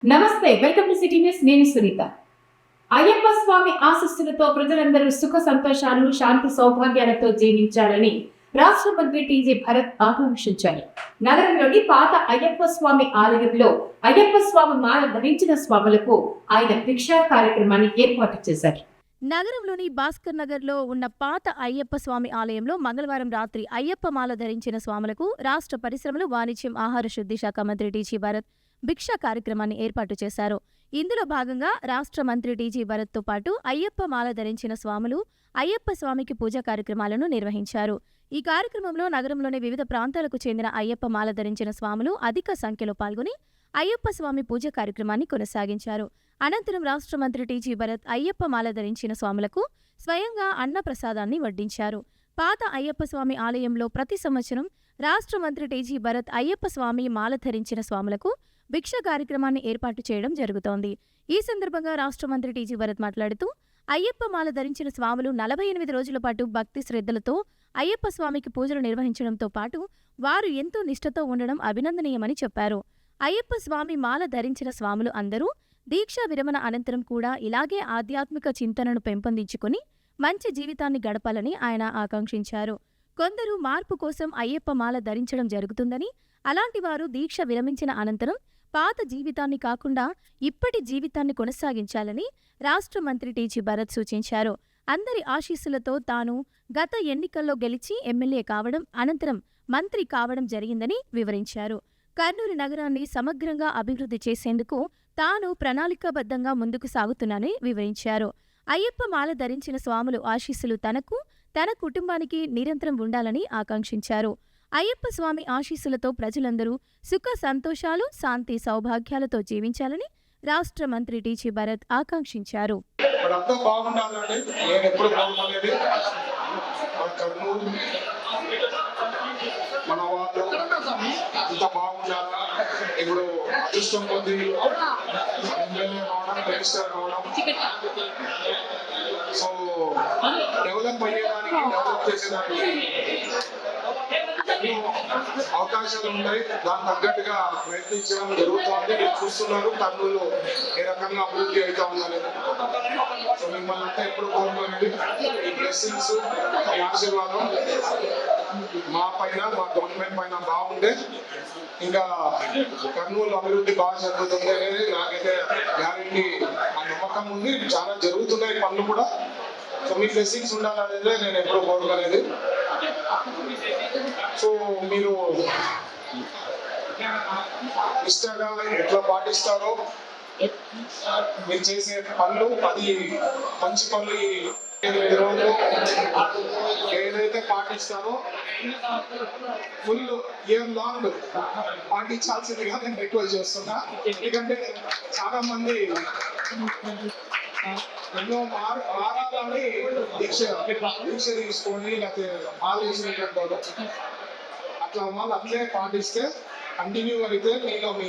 నమస్తే, welcome to city news. నేను సునీత. అయ్యప్ప స్వామి ఆశీస్సులతో ప్రజలందరూ సుఖ సంతోషాలు, శాంతి సౌభాగ్యాలతో జీవించాలని రాష్ట్ర మంత్రి టీజీ భరత్ ఆకాంక్షించారు. నగరంలోని పాత అయ్యప్ప స్వామి ఆలయంలో అయ్యప్ప స్వామి మాల ధరించిన స్వాములకు ఆయన భిక్షా కార్యక్రమాన్ని ఏర్పాటు చేశారు. నగరంలోని భాస్కర్ నగర్ లో ఉన్న పాత అయ్యప్ప స్వామి ఆలయంలో మంగళవారం రాత్రి అయ్యప్ప మాల ధరించిన స్వాములకు రాష్ట్ర పరిశ్రమలు, వాణిజ్యం, ఆహార శుద్ధి శాఖ మంత్రి టీజీ భరత్ భిక్షా కార్యక్రమాన్ని ఏర్పాటు చేశారు. ఇందులో భాగంగా రాష్ట్ర మంత్రి టీజీ భరత్ తో పాటు అయ్యప్ప మాల ధరించిన స్వాములు అయ్యప్ప స్వామికి పూజా కార్యక్రమాలను నిర్వహించారు. ఈ కార్యక్రమంలో నగరంలోని వివిధ ప్రాంతాలకు చెందిన అయ్యప్ప మాల ధరించిన స్వాములు అధిక సంఖ్యలో పాల్గొని అయ్యప్ప స్వామి పూజ కార్యక్రమాన్ని కొనసాగించారు. అనంతరం రాష్ట్ర మంత్రి టీజీ భరత్ అయ్యప్ప మాల ధరించిన స్వాములకు స్వయంగా అన్న ప్రసాదాన్ని వడ్డించారు. పాత అయ్యప్ప స్వామి ఆలయంలో ప్రతి సంవత్సరం రాష్ట్ర మంత్రి టీజీ భరత్ అయ్యప్ప స్వామి మాల ధరించిన స్వాములకు భిక్ష కార్యక్రమాన్ని ఏర్పాటు చేయడం జరుగుతోంది. ఈ సందర్భంగా రాష్ట్ర మంత్రి టీజీ భరత్ మాట్లాడుతూ అయ్యప్ప మాల ధరించిన స్వాములు 48 రోజుల పాటు భక్తి శ్రద్ధలతో అయ్యప్ప స్వామికి పూజలు నిర్వహించడంతో పాటు వారు ఎంతో నిష్ఠతో ఉండడం అభినందనీయమని చెప్పారు. అయ్యప్ప స్వామి మాల ధరించిన స్వాములు అందరూ దీక్షా విరమణ అనంతరం కూడా ఇలాగే ఆధ్యాత్మిక చింతనను పెంపొందించుకుని మంచి జీవితాన్ని గడపాలని ఆయన ఆకాంక్షించారు. కొందరు మార్పు కోసం అయ్యప్ప మాల ధరించడం జరుగుతుందని, అలాంటి వారు దీక్ష విరమించిన అనంతరం పాత జీవితాన్ని కాకుండా ఇప్పటి జీవితాన్ని కొనసాగించాలని రాష్ట్ర మంత్రి టీజీ భరత్ సూచించారు. అందరి ఆశీస్సులతో తాను గత ఎన్నికల్లో గెలిచి ఎమ్మెల్యే కావడం, అనంతరం మంత్రి కావడం జరిగిందని వివరించారు. కర్నూలు నగరాన్ని సమగ్రంగా అభివృద్ధి చేసేందుకు తాను ప్రణాళికాబద్ధంగా ముందుకు సాగుతున్నానని వివరించారు. అయ్యప్ప మాల ధరించిన స్వాములు ఆశీస్సులు తనకు, తన కుటుంబానికి నిరంతరం ఉండాలని ఆకాంక్షించారు. అయ్యప్ప స్వామి ఆశీస్సులతో ప్రజలందరూ సుఖ సంతోషాలు, శాంతి సౌభాగ్యాలతో జీవించాలని రాష్ట్ర మంత్రి టీజీ భరత్ ఆకాంక్షించారు. మన వాళ్ళు ఇంత బాగుండాలా, ఇప్పుడు అదృష్టం కొద్ది ఎమ్మెల్యే కావడం, మినిస్టర్ కావడం, సో డెవలప్ అయ్యేదానికి, డెవలప్ చేసేదానికి అవకాశాలు ఉన్నాయి. దాని తగ్గట్టుగా ప్రయత్నించడం జరుగుతుంది. మీరు చూస్తున్నారు కర్నూలు ఏ రకంగా అభివృద్ధి అవుతా ఉందనేది. సో మిమ్మల్ని అంతా ఎప్పుడు కోరుకోనండి, ఈ బ్లెస్సింగ్స్, ఈ ఆశీర్వాదం మా పైన, మా గవర్నమెంట్ పైన బాగుండే ఇంకా కర్నూలు అభివృద్ధి బాగా జరుగుతుంది అనేది నాకైతే గ్యారెంటీ, ఆ నమ్మకం ఉంది. చాలా జరుగుతున్నాయి పనులు కూడా. సో మీ బ్లెస్సింగ్స్ ఉండాలనేదే నేను ఎప్పుడు కోరుకోలేదు. సో మీరు ఇష్టంగా ఎట్లా పాటిస్తారో, మీరు చేసే పనులు, అది మంచి పనులు, 25 రోజులు ఏదైతే పాటిస్తారో ఫుల్ ఇయర్ లాంగ్ పాటించాల్సిందిగా నేను రిక్వెస్ట్ చేస్తున్నా. ఎందుకంటే చాలా మంది ఎన్నో మారాలని దీక్ష తీసుకొని లేకపోతే ఆలోచించేటప్పుడు అట్లా వాళ్ళు అట్లే పాటిస్తే, కంటిన్యూ అయితే మీలో మీ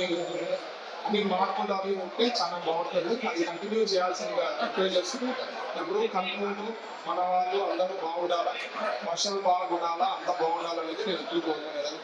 అన్ని మార్పులు అవి ఉంటే చాలా బాగుంటుంది. అది కంటిన్యూ చేయాల్సిందిగా రిక్వెస్ట్ చేస్తున్నాం. ఇప్పుడు కర్నూలు మన వాళ్ళు అందరూ బాగుండాలా, వర్షాలు బాగుండాలా, అంత బాగుండాలనేది నేను ఎప్పుడు కోరుకునేది.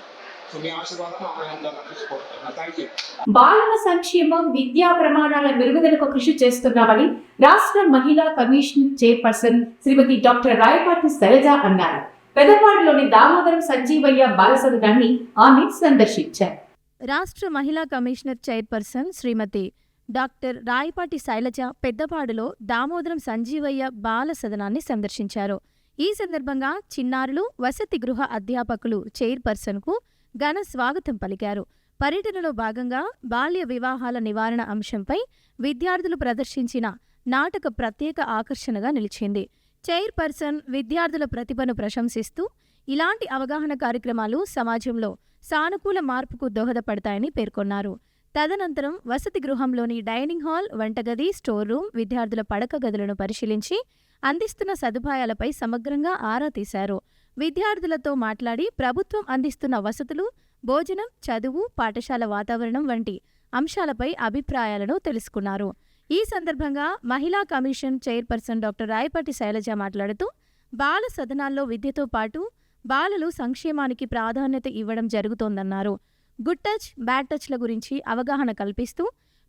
బాలల సంక్షేమం, విద్యా ప్రమాణాల మెరుగుదలకు కృషి చేస్తున్నామని రాష్ట్ర మహిళా కమిషన్ చైర్పర్సన్ శ్రీమతి డాక్టర్ రాయపాటి శైలజ అన్నారు. పెదపాడులోని దామోదరం సంజీవయ్య బాల సదనాన్ని ఆమె సందర్శించారు. రాష్ట్ర మహిళా కమిషనర్ చైర్పర్సన్ శ్రీమతి డాక్టర్ రాయపాటి శైలజ పెద్దపాడులో దామోదరం సంజీవయ్య బాల సదనాన్ని సందర్శించారు. ఈ సందర్భంగా చిన్నారులు, వసతి గృహ అధ్యాపకులు చైర్పర్సన్కు ఘన స్వాగతం పలికారు. పర్యటనలో భాగంగా బాల్య వివాహాల నివారణ అంశంపై విద్యార్థులు ప్రదర్శించిన నాటక ప్రత్యేక ఆకర్షణగా నిలిచింది. చైర్పర్సన్ విద్యార్థుల ప్రతిభను ప్రశంసిస్తూ ఇలాంటి అవగాహన కార్యక్రమాలు సమాజంలో సానుకూల మార్పుకు దోహదపడతాయని పేర్కొన్నారు. తదనంతరం వసతి గృహంలోని డైనింగ్ హాల్, వంటగది, స్టోర్ రూమ్, విద్యార్థుల పడక గదులను పరిశీలించి అందిస్తున్న సదుపాయాలపై సమగ్రంగా ఆరా తీశారు. విద్యార్థులతో మాట్లాడి ప్రభుత్వం అందిస్తున్న వసతులు, భోజనం, చదువు, పాఠశాల వాతావరణం వంటి అంశాలపై అభిప్రాయాలను తెలుసుకున్నారు. ఈ సందర్భంగా మహిళా commission chairperson doctor Rayapati Sailaja మాట్లాడుతూ బాల సదనాల్లో విద్యతో పాటు బాలలు సంక్షేమానికి ప్రాధాన్యత ఇవ్వడం జరుగుతోందన్నారు. గుడ్ టచ్, బ్యాడ్ టచ్ల గురించి అవగాహన కల్పిస్తూ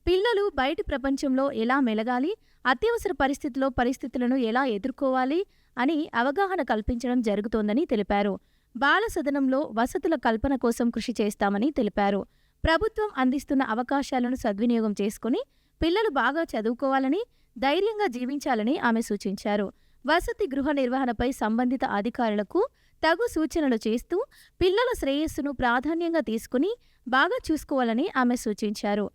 పిల్లలు బయటి ప్రపంచంలో ఎలా మెలగాలి, అత్యవసర పరిస్థితులను ఎలా ఎదుర్కోవాలి అని అవగాహన కల్పించడం జరుగుతోందని తెలిపారు. బాల సదనంలో వసతుల కల్పన కోసం కృషి చేస్తామని తెలిపారు. ప్రభుత్వం అందిస్తున్న అవకాశాలను సద్వినియోగం చేసుకుని పిల్లలు బాగా చదువుకోవాలని, ధైర్యంగా జీవించాలని ఆమె సూచించారు. వసతి గృహ నిర్వహణపై సంబంధిత అధికారులకు తగు సూచనలు చేస్తూ పిల్లల శ్రేయస్సును ప్రాధాన్యంగా తీసుకుని బాగా చూసుకోవాలని ఆమె సూచించారు.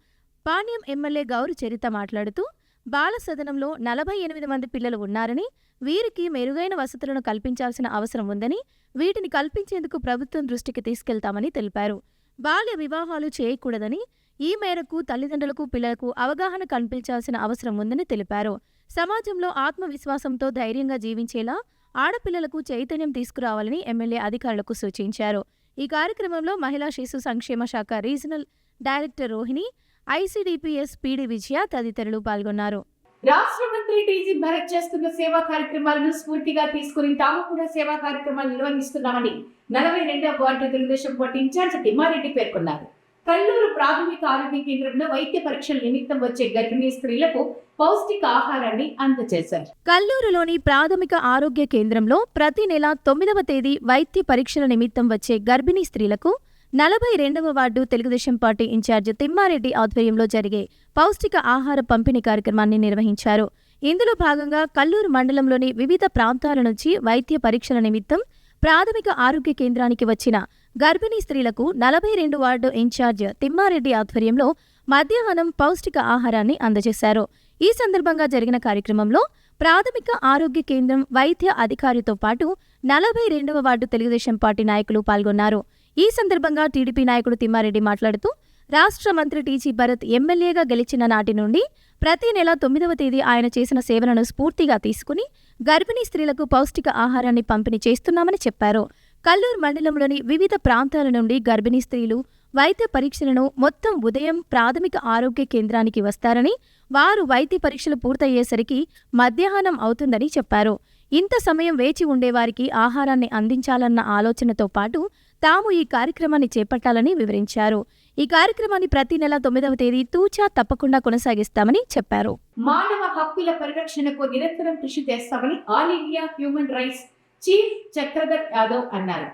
పాణ్యం ఎమ్మెల్యే గౌరు చరిత మాట్లాడుతూ బాల సదనంలో 48 మంది పిల్లలు ఉన్నారని, వీరికి మెరుగైన వసతులను కల్పించాల్సిన అవసరం ఉందని, వీటిని కల్పించేందుకు ప్రభుత్వం దృష్టికి తీసుకెళ్తామని తెలిపారు. బాల్య వివాహాలు చేయకూడదని, ఈ మేరకు తల్లిదండ్రులకు పిల్లలకు అవగాహన కల్పించాల్సిన అవసరం ఉందని తెలిపారు. సమాజంలో ఆత్మవిశ్వాసంతో ధైర్యంగా జీవించేలా ఆడపిల్లలకు చైతన్యం తీసుకురావాలని ఎమ్మెల్యే అధికారులకు సూచించారు. ఈ కార్యక్రమంలో మహిళా శిశు సంక్షేమ శాఖ రీజనల్ డైరెక్టర్ రోహిణి, ఐసీడీపీఎస్ పీడీ విజయ తదితరులు పాల్గొన్నారు. రాష్ట్ర మంత్రి టీజీ భరత్ చేస్తున్న సేవా కార్యక్రమాలను స్ఫూర్తిగా తీసుకుని తాము కూడా సేవా కార్యక్రమాలు నిర్వహిస్తున్నామని 42వ ward Telugu Desam party incharge Thimmareddy పేర్కొన్నారు. కల్లూరు ప్రాథమిక ఆరోగ్య కేంద్రంలో వైద్య పరీక్షల నిమిత్తం వచ్చే గర్భిణీ స్త్రీలకు పౌష్టిక ఆహారాన్ని అందజేశారు. కల్లూరులోని ప్రాథమిక ఆరోగ్య కేంద్రంలో ప్రతి నెల 9వ తేదీ వైద్య పరీక్షల నిమిత్తం వచ్చే గర్భిణీ స్త్రీలకు 42వ ward Telugu Desam party incharge Thimmareddy ఆధ్వర్యంలో జరిగే పౌష్టిక ఆహార పంపిణీ కార్యక్రమాన్ని నిర్వహించారు. ఇందులో భాగంగా కల్లూరు మండలంలోని వివిధ ప్రాంతాల నుంచి వైద్య పరీక్షల నిమిత్తం ప్రాథమిక ఆరోగ్య కేంద్రానికి వచ్చిన గర్భిణీ స్త్రీలకు 42 వార్డు ఇన్ఛార్జ్ తిమ్మారెడ్డి ఆధ్వర్యంలో మధ్యాహ్నం పౌష్టిక ఆహారాన్ని అందజేశారు. ఈ సందర్భంగా జరిగిన కార్యక్రమంలో ప్రాథమిక ఆరోగ్య కేంద్రం వైద్య అధికారితో పాటు 42వ వార్డు తెలుగుదేశం పార్టీ నాయకులు పాల్గొన్నారు. ఈ సందర్భంగా టీడీపీ నాయకుడు తిమ్మారెడ్డి మాట్లాడుతూ రాష్ట్ర మంత్రి టీజీ భరత్ ఎమ్మెల్యేగా గెలిచిన నాటి నుండి ప్రతి నెల 9వ తేదీ ఆయన చేసిన సేవలను స్ఫూర్తిగా తీసుకుని గర్భిణీ స్త్రీలకు పౌష్టిక ఆహారాన్ని పంపిణీ చేస్తున్నామని చెప్పారు. కల్లూరు మండలంలోని వివిధ ప్రాంతాల నుండి గర్భిణీ స్త్రీలు వైద్య పరీక్షలను మొత్తం ఉదయం ప్రాథమిక ఆరోగ్య కేంద్రానికి వస్తారని, వారు వైద్య పరీక్షలు పూర్తయ్యేసరికి మధ్యాహ్నం అవుతుందని చెప్పారు. ఇంత సమయం వేచి ఉండేవారికి ఆహారాన్ని అందించాలన్న ఆలోచనతో పాటు తాము ఈ కార్యక్రమాన్ని చేపట్టాలని వివరించారు. ఈ కార్యక్రమాన్ని ప్రతి నెల 9వ తేదీ తూచా తప్పకుండా కొనసాగిస్తామని చెప్పారు. మానవ హక్కుల పరిరక్షణకు నిరంతరం కృషి చేస్తామని all India human rights chief Chakradhar Yadav అన్నారు.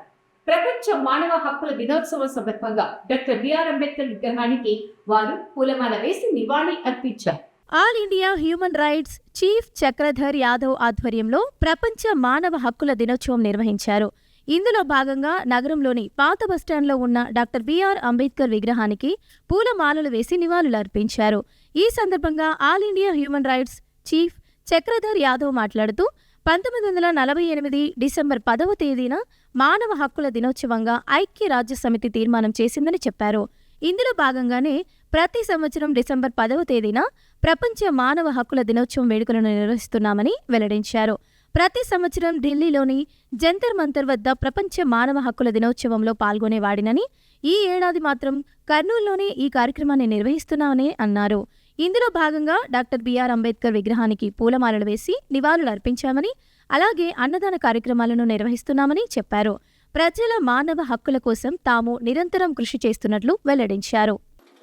ప్రపంచ మానవ హక్కుల దినోత్సవం సందర్భంగా డాక్టర్ బిఆర్ అంబేద్కర్ విగ్రహానికి వారు పూలమాల వేసి నివాళి అర్పించారు. All India human rights chief Chakradhar Yadav ఆధ్వర్యంలో ప్రపంచ మానవ హక్కుల దినోత్సవం నిర్వహించారు. ఇందులో భాగంగా నగరంలోని పాత బస్టాండ్లో ఉన్న డాక్టర్ బిఆర్ అంబేద్కర్ విగ్రహానికి పూలమాలలు వేసి నివాళులర్పించారు. ఈ సందర్భంగా all India human rights chief Chakradhar Yadav మాట్లాడుతూ 1948 డిసెంబర్ 10వ తేదీన మానవ హక్కుల దినోత్సవంగా ఐక్యరాజ్య సమితి తీర్మానం చేసిందని చెప్పారు. ఇందులో భాగంగానే ప్రతి సంవత్సరం డిసెంబర్ 10వ తేదీన ప్రపంచ మానవ హక్కుల దినోత్సవం వేడుకలను నిర్వహిస్తున్నామని వెల్లడించారు. ప్రతి సంవత్సరం ఢిల్లీలోని జంతర్ మంతర్ వద్ద ప్రపంచ మానవ హక్కుల దినోత్సవంలో పాల్గొనేవాడినని, ఈ ఏడాది మాత్రం కర్నూలులోనే ఈ కార్యక్రమాన్ని నిర్వహిస్తున్నామని అన్నారు. ఇందులో భాగంగా డాక్టర్ బిఆర్ అంబేద్కర్ విగ్రహానికి పూలమాలలు వేసి నివాళులు అర్పించామని, అలాగే అన్నదాన కార్యక్రమాలను నిర్వహిస్తున్నామని చెప్పారు. ప్రజల మానవ హక్కుల కోసం తాము నిరంతరం కృషి చేస్తున్నట్లు వెల్లడించారు.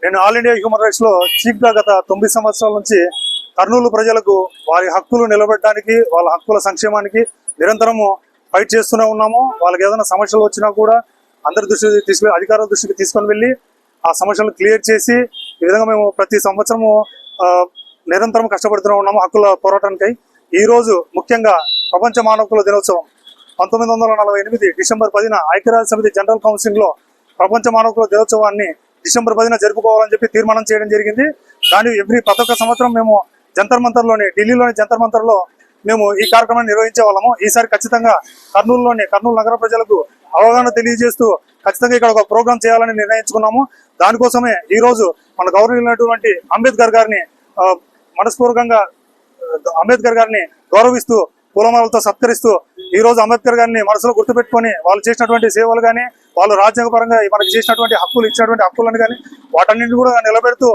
నేను ఆల్ ఇండియా హ్యూమన్ రైట్స్ లో చీఫ్ గా గత 9 సంవత్సరాల నుంచి కర్నూలు ప్రజలకు వారి హక్కులు నిలబెట్టడానికి, వాళ్ళ హక్కుల సంక్షేమానికి నిరంతరము ఫైట్ చేస్తూనే ఉన్నాము. వాళ్ళకి ఏదైనా సమస్యలు వచ్చినా కూడా అందరి దృష్టికి అధికారుల దృష్టికి తీసుకొని వెళ్ళి ఆ సమస్యలను క్లియర్ చేసి ఈ విధంగా మేము ప్రతి సంవత్సరము నిరంతరం కష్టపడుతూనే ఉన్నాము హక్కుల పోరాటానికి. ఈ రోజు ముఖ్యంగా ప్రపంచ మానవ హక్కుల దినోత్సవం 1948 డిసెంబర్ 10న ఐక్యరాజ్య సమితి జనరల్ కౌన్సిల్ లో ప్రపంచ మానవ హక్కుల దినోత్సవాన్ని డిసెంబర్ 10న జరుపుకోవాలని చెప్పి తీర్మానం చేయడం జరిగింది. దాని ప్రతి ఒక్క సంవత్సరం మేము జంతర్ మంతర్లోని ఢిల్లీలోని జంతర్ మంతర్లో మేము ఈ కార్యక్రమాన్ని నిర్వహించే వాళ్ళము. ఈసారి ఖచ్చితంగా కర్నూలు నగర ప్రజలకు అవగాహన తెలియజేస్తూ ఖచ్చితంగా ఇక్కడ ఒక ప్రోగ్రాం చేయాలని నిర్ణయించుకున్నాము. దానికోసమే ఈ రోజు మన గౌరవనీయులైనటువంటి అంబేద్కర్ గారిని మనస్పూర్వకంగా గౌరవిస్తూ పూలమాలతో సత్కరిస్తూ ఈ రోజు అంబేద్కర్ గారిని మనసులో గుర్తుపెట్టుకొని వాళ్ళు చేసినటువంటి సేవలు కానీ, వాళ్ళు రాజ్యాంగపరంగా మనకి చేసినటువంటి ఇచ్చినటువంటి హక్కులను కానీ వాటన్నింటినీ కూడా నిలబెడుతూ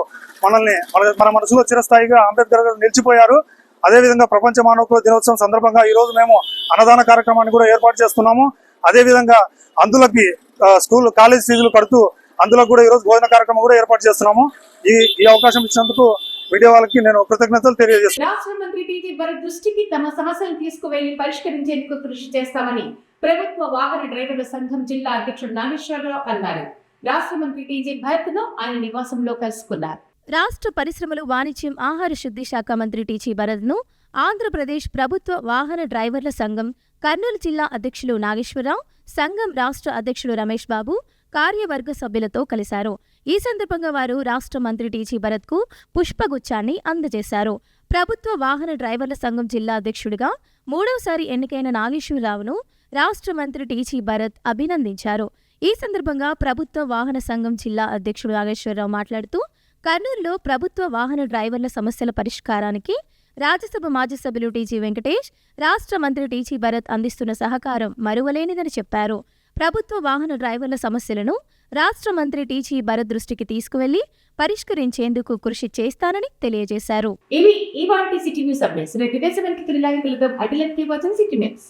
మన మనసులో చిరస్థాయిగా అంబేద్కర్ గారు నిలిచిపోయారు. అదేవిధంగా ప్రపంచ మానవ హక్కుల దినోత్సవం సందర్భంగా ఈ రోజు మేము అన్నదాన కార్యక్రమాన్ని కూడా ఏర్పాటు చేస్తున్నాము. అదేవిధంగా అందులకి కాలేజ్ ఫీజులు కడుతూ అందులో కూడా ఈరోజు భోజన కార్యక్రమం కూడా ఏర్పాటు చేస్తున్నాము. ఈ అవకాశం ఇచ్చినందుకు మీడియా వాళ్ళకి నేను కృతజ్ఞతలు తెలియజేస్తున్నాను. రాష్ట్ర మంత్రి టీజీ భరత్ దృష్టికి తమ సమస్యలను తీసుకువెళ్లి పరిష్కరించేందుకు కృషి చేస్తామని ప్రభుత్వ వాహన డ్రైవర్ల సంఘం జిల్లా అధ్యక్షుడు నాగేశ్వరరావు అన్నారు. రాష్ట్ర మంత్రి టీజీ భరత్ ను ఆయన నివాసంలో కలుసుకున్నారు. రాష్ట్ర పరిశ్రమలు, వాణిజ్యం, ఆహార శుద్ధి శాఖ మంత్రి టీజీ భరత్ను ఆంధ్రప్రదేశ్ ప్రభుత్వ వాహన డ్రైవర్ల సంఘం కర్నూలు జిల్లా అధ్యక్షులు నాగేశ్వరరావు, సంఘం రాష్ట్ర అధ్యక్షుడు రమేష్ బాబు కార్యవర్గ సభ్యులతో కలిశారు. ఈ సందర్భంగా వారు రాష్ట్ర మంత్రి టీజీ భరత్కు పుష్పగుచ్చాన్ని అందజేశారు. ప్రభుత్వ వాహన డ్రైవర్ల సంఘం జిల్లా అధ్యక్షుడిగా 3వసారి ఎన్నికైన నాగేశ్వరరావును రాష్ట్ర మంత్రి టీజీ భరత్ అభినందించారు. ఈ సందర్భంగా ప్రభుత్వ వాహన సంఘం జిల్లా అధ్యక్షుడు నాగేశ్వరరావు మాట్లాడుతూ, కర్నూలులో ప్రభుత్వ వాహన డ్రైవర్ల సమస్యల పరిష్కారానికి రాజ్యసభ మాజీ సభ్యులు టీజీ వెంకటేష్, రాష్ట్ర మంత్రి టీజీ భరత్ అందిస్తున్న సహకారం మరువలేనిదని చెప్పారు. ప్రభుత్వ వాహన డ్రైవర్ల సమస్యలను రాష్ట్ర మంత్రి టీజీ భరత్ దృష్టికి తీసుకువెళ్లి పరిష్కరించేందుకు కృషి చేస్తానని తెలియజేశారు. ఇవి ఇవాల్టి సిటీ న్యూస్ అప్డేట్స్. రేపు 7కి తిరిగి కలుద్దాం. అడిలెక్కి వాచింగ్ సిటీ న్యూస్.